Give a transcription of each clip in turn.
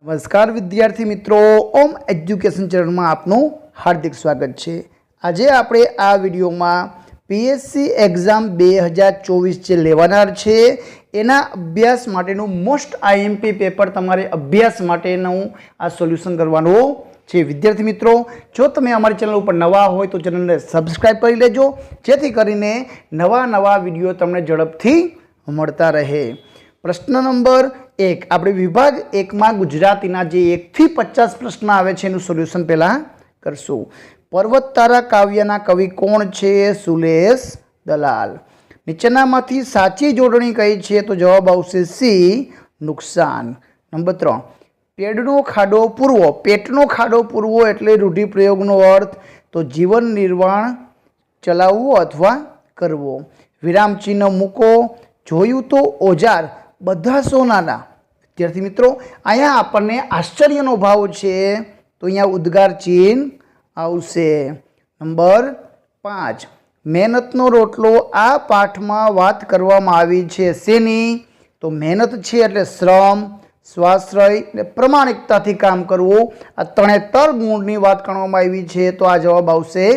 નમસ્કાર વિદ્યાર્થી મિત્રો, ઓમ એજ્યુકેશન ચેનલમાં આપનું હાર્દિક સ્વાગત છે। આજે આપણે આ વિડીયોમાં પીએસસી એક્ઝામ 2024 જે લેવાનાર છે એના અભ્યાસ માટેનું મોસ્ટ આઈએમપી પેપર તમારે અભ્યાસ માટેનું આ સોલ્યુશન કરવાનું છે। વિદ્યાર્થી મિત્રો, જો તમે અમારી ચેનલ ઉપર નવા હોય તો ચેનલને સબસ્ક્રાઈબ કરી લેજો, જેથી કરીને નવા વિડીયો તમને ઝડપથી મળતા રહે। પ્રશ્ન નંબર 1 આપણે વિભાગ 1 માં ગુજરાતીના જે 1 થી 50 પ્રશ્ન આવે છે એનું સોલ્યુશન પહેલા કરશું। પર્વત તારા કાવ્યના કવિ કોણ છે? સુલેશ દલાલ। નીચેનામાંથી સાચી જોડણી કઈ છે? તો જવાબ આવશે સી, નુકસાન। નંબર 3 પેટનો ખાડો પૂરવો। પેટનો ખાડો પૂરવો એટલે રૂઢિપ્રયોગનો અર્થ તો જીવન નિર્વાહ ચલાવવું અથવા કરવો। વિરામ ચિહ્ન મૂકો। જોયું તો ઓજાર બધા સોનાના। વિદ્યાર્થી મિત્રો, અહીંયા આપણને આશ્ચર્યનો ભાવ છે તો અહીંયા ઉદ્ગાર ચિહ્ન આવશે। નંબર 5 મહેનતનો રોટલો। આ પાઠમાં વાત કરવામાં આવી છે શેની? તો મહેનત છે એટલે શ્રમ, સ્વાશ્રય અને પ્રમાણિકતાથી કામ કરવું। આ ત્રણેતર ગુણની વાત કરવામાં આવી છે તો આ જવાબ આવશે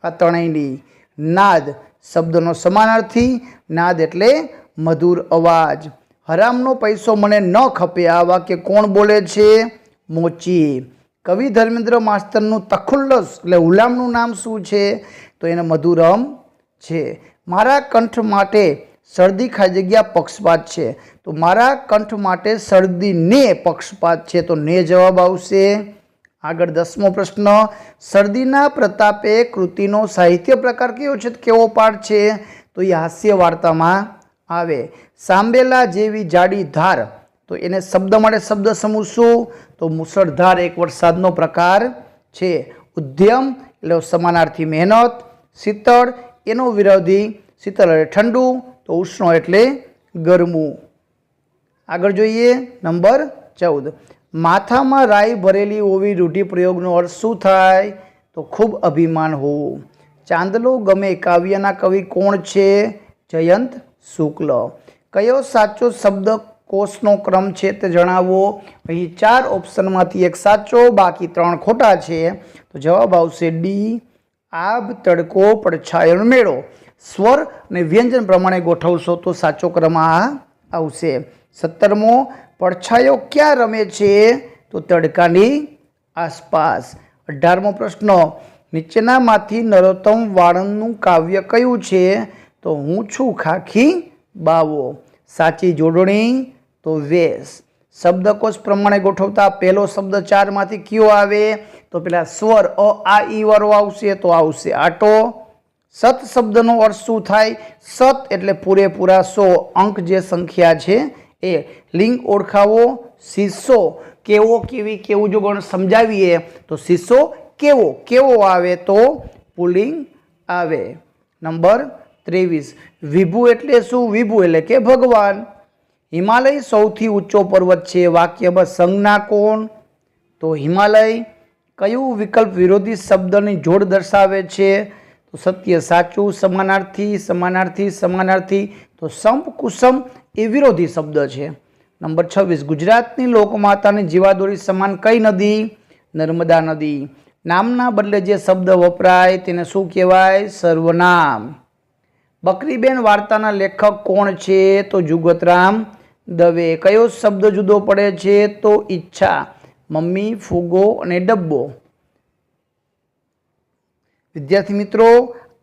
આ ત્રણેયની। નાદ શબ્દનો સમાનાર્થી। નાદ એટલે મધુર અવાજ। હરામનો પૈસો મને ન ખપે। આ વાક્ય કોણ બોલે છે? મોચી। કવિ ધર્મેન્દ્ર માસ્તરનું તખુલ્લસ એટલે હુલામનું નામ શું છે? તો એને મધુરમ છે। મારા કંઠ માટે શરદી ખાઈ જગ્યા પક્ષપાત છે તો મારા કંઠ માટે શરદીને પક્ષપાત છે તો ને જવાબ આવશે। આગળ 10મો પ્રશ્ન, શરદીના પ્રતાપે કૃતિનો સાહિત્ય પ્રકાર કયો છે? કેવો પાઠ છે? તો એ હાસ્ય વાર્તામાં આવે। સાંભેલા જેવી જાડી ધાર તો એને શબ્દ માટે શબ્દ સમૂહ શું? તો મુસળધાર એક વરસાદનો પ્રકાર છે। ઉદ્યમ એટલે સમાનાર્થી મહેનત। શીતળ એનો વિરોધી શીતળ એટલે ઠંડુ તો ઉષ્ણ એટલે ગરમું। આગળ જોઈએ નંબર 14 માથામાં રાઈ ભરેલી હોવી રૂઢિપ્રયોગનો અર્થ શું થાય? તો ખૂબ અભિમાન હોવું। ચાંદલો ગમે કાવ્યના કવિ કોણ છે? જયંત શુક્લ। કયો સાચો શબ્દકોશનો ક્રમ છે તે જણાવો। અહીં 4 ઓપ્શનમાંથી એક સાચો, બાકી 3 ખોટા છે તો જવાબ આવશે ડી, આબ, તડકો, પડછાયો, મેળો। સ્વર અને વ્યંજન પ્રમાણે ગોઠવશો તો સાચો ક્રમ આ આવશે। 17મો પડછાયો ક્યાં રમે છે? તો તડકાની આસપાસ। 18મો પ્રશ્ન નીચેનામાંથી નરોત્તમ વાળંદનું કાવ્ય કયું છે? તો હું છું ખાખી બાવો। સાચી જોડણી તો વેશ। શબ્દકોશ પ્રમાણે ગોઠવતા પહેલો શબ્દ 4 માંથી કયો આવે? તો પેલા સ્વર અ આ ઈ વાળો આવશે તો આવશે આટો। સત શબ્દનો અર્થ શું થાય? સત એટલે પૂરેપૂરા 100 અંક જે સંખ્યા છે એ। લિંગ ઓળખાવો। શીશો કેવો, કેવી, કેવું જો ગણ સમજાવીએ તો શીશો કેવો, કેવો આવે તો પુલ્લિંગ આવે। નંબર 23 વિભુ એટલે શું? વિભુ એટલે કે ભગવાન। હિમાલય સૌથી ઊંચો પર્વત છે। વાક્યમાં સંજ્ઞા કોણ? તો હિમાલય। કયું વિકલ્પ વિરોધી શબ્દની જોડ દર્શાવે છે? તો સત્ય, સાચું, સમાનાર્થી, સમાનાર્થી, સમાનાર્થી તો સંપ, કુસમ એ વિરોધી શબ્દ છે। નંબર 26 ગુજરાતની લોકમાતાની જીવાદોરી સમાન કઈ નદી? નર્મદા નદી। નામના બદલે જે શબ્દ વપરાય તેને શું કહેવાય? સર્વનામ। બકરીબેન વાર્તાના લેખક કોણ છે? તો જુગતરામ દવે। કયો શબ્દ જુદો પડે છે? તો ઈચ્છા। મમ્મી, ફુગો અને ડબ્બો। વિદ્યાર્થી મિત્રો,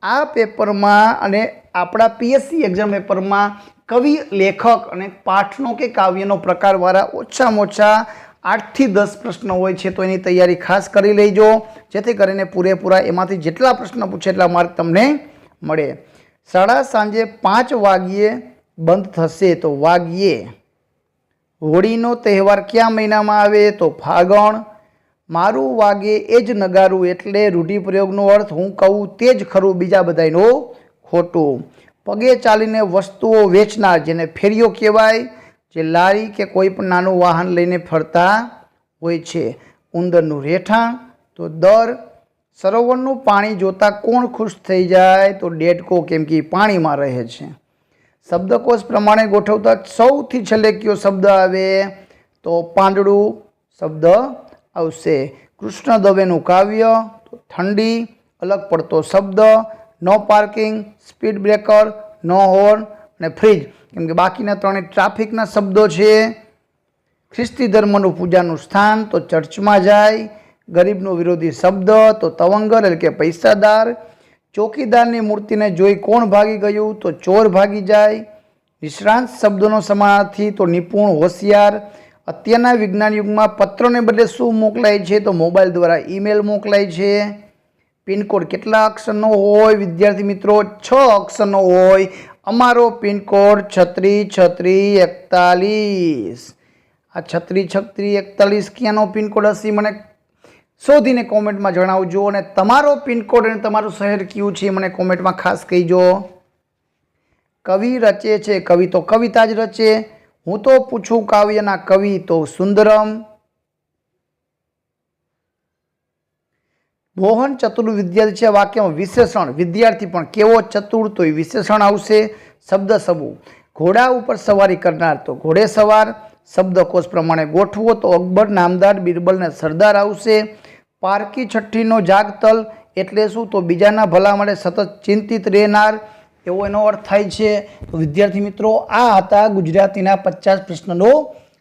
આ પેપરમાં અને આપણા પીએસસી એક્ઝામ પેપરમાં કવિ, લેખક અને પાઠનો કે કાવ્યનો પ્રકારવાળા ઓછામાં ઓછા 8 થી 10 પ્રશ્નો હોય છે તો એની તૈયારી ખાસ કરી લેજો, જેથી કરીને પૂરેપૂરા એમાંથી જેટલા પ્રશ્ન પૂછે એટલા માર્ક તમને મળે। શાળા સાંજે 5 વાગ્યે બંધ થશે તો વાગ્યે। હોળીનો તહેવાર કયા મહિનામાં આવે? તો ફાગણ। મારું વાગે એ જ નગારું એટલે રૂઢિપ્રયોગનો અર્થ હું કહું તે જ ખરું, બીજા બધાયનો ખોટું। પગે ચાલીને વસ્તુઓ વેચનાર જેને ફેરીઓ કહેવાય, જે લારી કે કોઈ પણ નાનું વાહન લઈને ફરતા હોય છે। ઉંદરનું રહેઠાણ તો દર। સરોવરનું પાણી જોતા કોણ ખુશ થઈ જાય? તો ડેડકો, કેમ કે પાણીમાં રહે છે। શબ્દકોશ પ્રમાણે ગોઠવતા સૌથી છેલ્લે કયો શબ્દ આવે? તો પાંદડું, શબ્દ આવશે. કૃષ્ણ દવેનું કાવ્ય, તો ઠંડી અલગ પડતો શબ્દ, નો પાર્કિંગ, સ્પીડ બ્રેકર, નો હોર્ન અને ફ્રીજ, કેમ કે બાકીના ત્રણે ટ્રાફિકના શબ્દો છે. ખ્રિસ્તી ધર્મનું પૂજાનું સ્થાન, તો ચર્ચમાં જાય. ગરીબનો વિરોધી શબ્દ, તો તવંગર એટલે કે પૈસાદાર. ચોકીદારની મૂર્તિને જોઈ કોણ ભાગી ગયું, તો ચોર ભાગી જાય. નિષ્ણાંત શબ્દોનો સમાનાર્થી, તો નિપુણ, હોશિયાર. અત્યારના વિજ્ઞાન યુગમાં પત્રોને બદલે શું મોકલાય છે, તો મોબાઈલ દ્વારા ઈમેલ મોકલાય છે. પિનકોડ કેટલા અક્ષરનો હોય વિદ્યાર્થી મિત્રો? 6 અક્ષરનો હોય. અમારો પિનકોડ 363641. આ 363641 ક્યાંનો પિનકોડ હશે મને શોધીને કોમેન્ટમાં જણાવજો. અને તમારો પિનકોડ અને તમારું શહેર કયું છે મને કોમેન્ટમાં ખાસ કહીજો. કવિ રચે છે, કવિ તો કવિતા જ રચે. હું તો પૂછું કાવ્યના કવિ, તો સુંદરમ. મોહન ચતુર વિદ્યાર્થી છે. વાક્યમાં વિશેષણ વિદ્યાર્થી પણ કેવો ચતુર, તો એ વિશેષણ આવશે. શબ્દ સમૂહ, ઘોડા ઉપર સવારી કરનાર, તો ઘોડે સવાર. શબ્દકોશ પ્રમાણે ગોઠવો, તો અકબર, નામદાર, બિરબલ ને સરદાર આવશે. પારકી છઠ્ઠીનો જાગતલ એટલે શું, તો બીજાના ભલા માટે સતત ચિંતિત રહેનાર, એવો એનો અર્થ થાય છે. તો વિદ્યાર્થી મિત્રો, આ હતા ગુજરાતીના 50 પ્રશ્નનો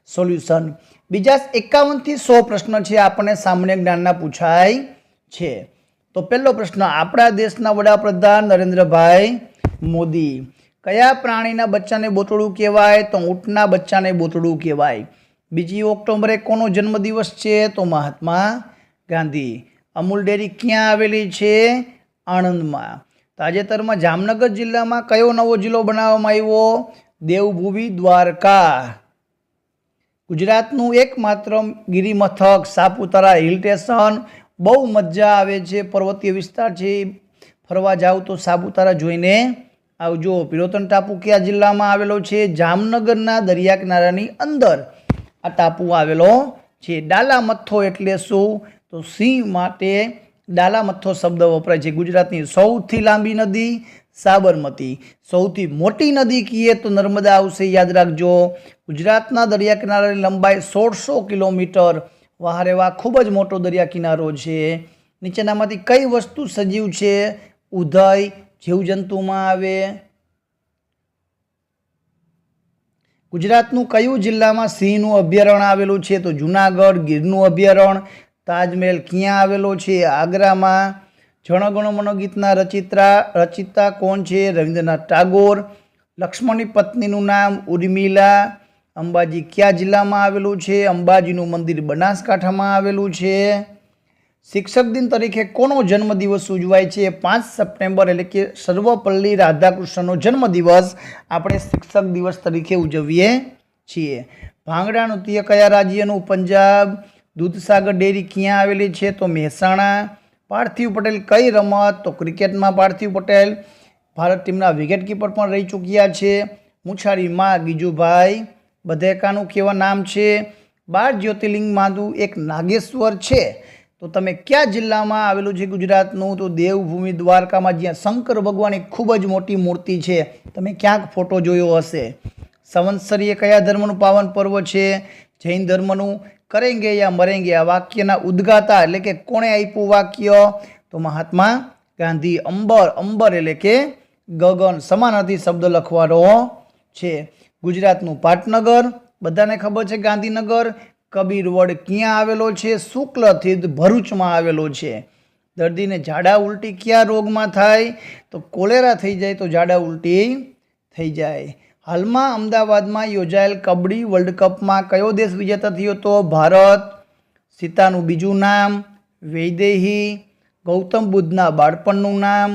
સોલ્યુશન. બીજા 51 થી 100 પ્રશ્ન છે આપણને સામાન્ય જ્ઞાનના પૂછાય છે. તો પહેલો પ્રશ્ન, આપણા દેશના વડાપ્રધાન નરેન્દ્રભાઈ મોદી કયા પ્રાણીના બચ્ચાને બોતડું કહેવાય, તો ઊંટના બચ્ચાને બોતડું કહેવાય. 2 ઓક્ટોબરે કોનો જન્મદિવસ છે, તો મહાત્મા ગાંધી. અમૂલ ડેરી ક્યાં આવેલી છે, આણંદમાં. તાજેતરમાં જામનગર જિલ્લામાં કયો નવો જિલ્લો બનાવવામાં આવ્યો, દેવભૂમિ દ્વારકા. ગુજરાતનું એકમાત્ર ગિરિમથક સાપુતારા હિલ સ્ટેશન, બહુ મજા આવે છે, પર્વતીય વિસ્તાર છે. ફરવા જાવ તો સાપુતારા જોઈને આવજો. પિરોતન ટાપુ કયા જિલ્લામાં આવેલો છે, જામનગરના દરિયા કિનારાની અંદર આ ટાપુ આવેલો છે. ડાલામથ્થો એટલે શું, તો સિંહ માટે ડાલામથ્થો શબ્દ વપરાય છે. ગુજરાતની સૌથી લાંબી નદી સાબરમતી. સૌથી મોટી નદી કહીએ તો નર્મદા આવશે, યાદ રાખજો. ગુજરાતના દરિયા કિનારાની લંબાઈ 1600 કિલોમીટર. વાહ રે વાહ, ખૂબ જ મોટો દરિયા કિનારો છે. નીચેનામાંથી કઈ વસ્તુ સજીવ છે, ઉદય જીવજંતુમાં આવે. ગુજરાતનું કયું જિલ્લામાં સિંહનું અભયારણ્ય આવેલું છે, તો જુનાગઢ. ગીરનું અભયારણ્ય. તાજમહેલ ક્યાં આવેલો છે, આગ્રામાં. જણગણ મન ગીતના રચિતા કોણ છે, રવિન્દ્રનાથ ટાગોર. લક્ષ્મણની પત્નીનું નામ ઉર્મિલા. અંબાજી કયા જિલ્લામાં આવેલું છે, અંબાજીનું મંદિર બનાસકાંઠામાં આવેલું છે. શિક્ષક દિન તરીકે કોનો જન્મદિવસ ઉજવાય છે, 5 સપ્ટેમ્બર એટલે કે સર્વપલ્લી રાધાકૃષ્ણનો જન્મદિવસ આપણે શિક્ષક દિવસ તરીકે ઉજવીએ છીએ. ભાંગડા નૃત્ય કયા રાજ્યનું, પંજાબ. દૂધસાગર ડેરી ક્યાં આવેલી છે, તો મહેસાણા. પાર્થિવ પટેલ કઈ રમત, તો ક્રિકેટમાં પાર્થિવ પટેલ ભારત ટીમના વિકેટકીપર પણ રહી ચૂક્યા છે. મુછારીમાં ગીજુભાઈ બધેકાનું કેવા નામ છે. 12 જ્યોતિર્લિંગમાંનું એક નાગેશ્વર છે, તો તમે કયા જિલ્લામાં આવેલું છે ગુજરાતનું, તો દેવભૂમિ દ્વારકામાં, જ્યાં શંકર ભગવાનની ખૂબ જ મોટી મૂર્તિ છે. તમે ક્યાંક ફોટો જોયો હશે. સંવત્સરીય કયા ધર્મનું પાવન પર્વ છે, જૈન ધર્મનું. કરેંગે યા મરેંગે આ વાક્યના ઉદ્ગાતા એટલે કે કોણે આપ્યું વાક્ય, તો મહાત્મા ગાંધી. અંબર, અંબર એટલે કે ગગન. સમાનાર્થી શબ્દ લખવાનો છે. ગુજરાતનું પાટનગર બધાને ખબર છે, ગાંધીનગર. કબીરવડ ક્યાં આવેલો છે, શુક્લતીર્થ ભરૂચમાં આવેલો છે. દર્દીને ઝાડા ઉલટી કયા રોગમાં થાય, તો કોલેરા થઈ જાય તો ઝાડા ઉલટી થઈ જાય. હાલમાં અમદાવાદમાં યોજાયેલ કબડ્ડી વર્લ્ડ કપમાં કયો દેશ વિજેતા થયો હતો, ભારત. સીતાનું બીજું નામ વૈદેહી. ગૌતમ બુદ્ધના બાળપણનું નામ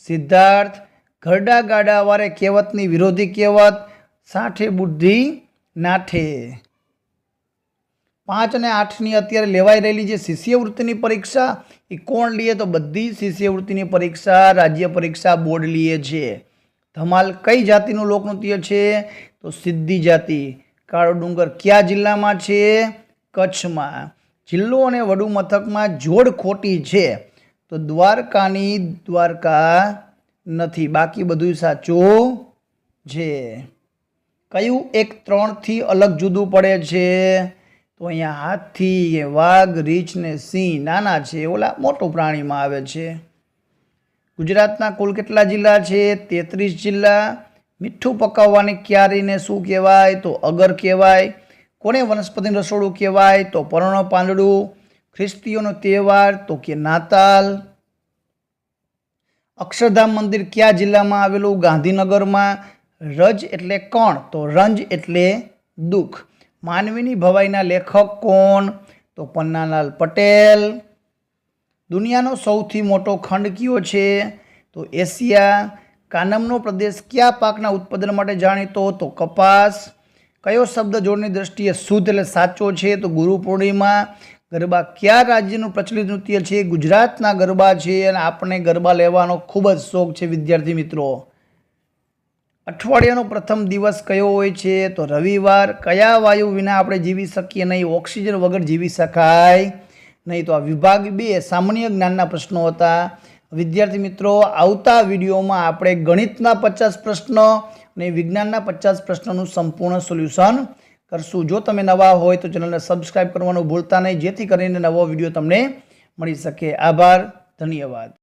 સિદ્ધાર્થ. ઘરડા ગાડા વારે કહેવતની વિરોધી કહેવત, સાઠે બુદ્ધિ નાઠે. 5 અને 8ની અત્યારે લેવાઈ રહેલી જે શિષ્યવૃત્તિની પરીક્ષા એ કોણ લે, તો બધી શિષ્યવૃત્તિની પરીક્ષા રાજ્ય પરીક્ષા બોર્ડ લે છે. ધમાલ કઈ જાતિનું લોકનૃત્ય છે, તો સિદ્ધી જાતિ. કાળો ડુંગર કયા જિલ્લામાં છે, કચ્છમાં. જિલ્લો અને વડુ મથકમાં જોડ ખોટી છે, તો દ્વારકાની દ્વારકા નથી, બાકી બધું સાચું છે. કયું એક 3થી અલગ જુદું પડે છે, તો અહીંયા હાથી, વાઘ, રીંછ ને સિંહ નાના છે, ઓલા મોટું પ્રાણીમાં આવે છે. ગુજરાતના કુલ કેટલા જિલ્લા છે? 33 જિલ્લા. મીઠું પકાવવાની ક્યારીને શું કહેવાય? તો અગર કહેવાય. કોને વનસ્પતિનું રસોડું કહેવાય? તો પર્ણ પાંદડું. ખ્રિસ્તીઓનો તહેવાર તો કે નાતાલ. અક્ષરધામ મંદિર કયા જિલ્લામાં આવેલું? ગાંધીનગરમાં. રજ એટલે કોણ? તો રંજ એટલે દુઃખ. માનવીની ભવાઈના લેખક કોણ? તો પન્નાલાલ પટેલ. દુનિયાનો સૌથી મોટો ખંડ કયો છે? તો એશિયા. કાનમનો પ્રદેશ કયા પાકના ઉત્પાદન માટે જાણીતો? તો કપાસ. કયો શબ્દ જોડની દ્રષ્ટિએ શુદ્ધ એટલે સાચો છે? તો ગુરુ પૂર્ણિમા. ગરબા કયા રાજ્યનું પ્રચલિત નૃત્ય છે? ગુજરાતના ગરબા છે અને આપણને ગરબા લેવાનો ખૂબ જ શોખ છે વિદ્યાર્થી મિત્રો. અઠવાડિયાનો પ્રથમ દિવસ કયો હોય છે? તો રવિવાર. કયા વાયુ વિના આપણે જીવી શકીએ નહીં? ઓક્સિજન વગર જીવી શકાય નહીં. તો આ વિભાગ 2 સામાન્ય જ્ઞાનના પ્રશ્નો હતા. વિદ્યાર્થી મિત્રો, આવતા વિડીયોમાં આપણે ગણિતના 50 પ્રશ્નો અને વિજ્ઞાનના 50 પ્રશ્નોનું સંપૂર્ણ સોલ્યુશન કરશું. જો તમે નવા હોય તો ચેનલને સબસ્ક્રાઈબ કરવાનું ભૂલતા નહીં, જેથી કરીને નવો વિડીયો તમને મળી શકે. આભાર, ધન્યવાદ.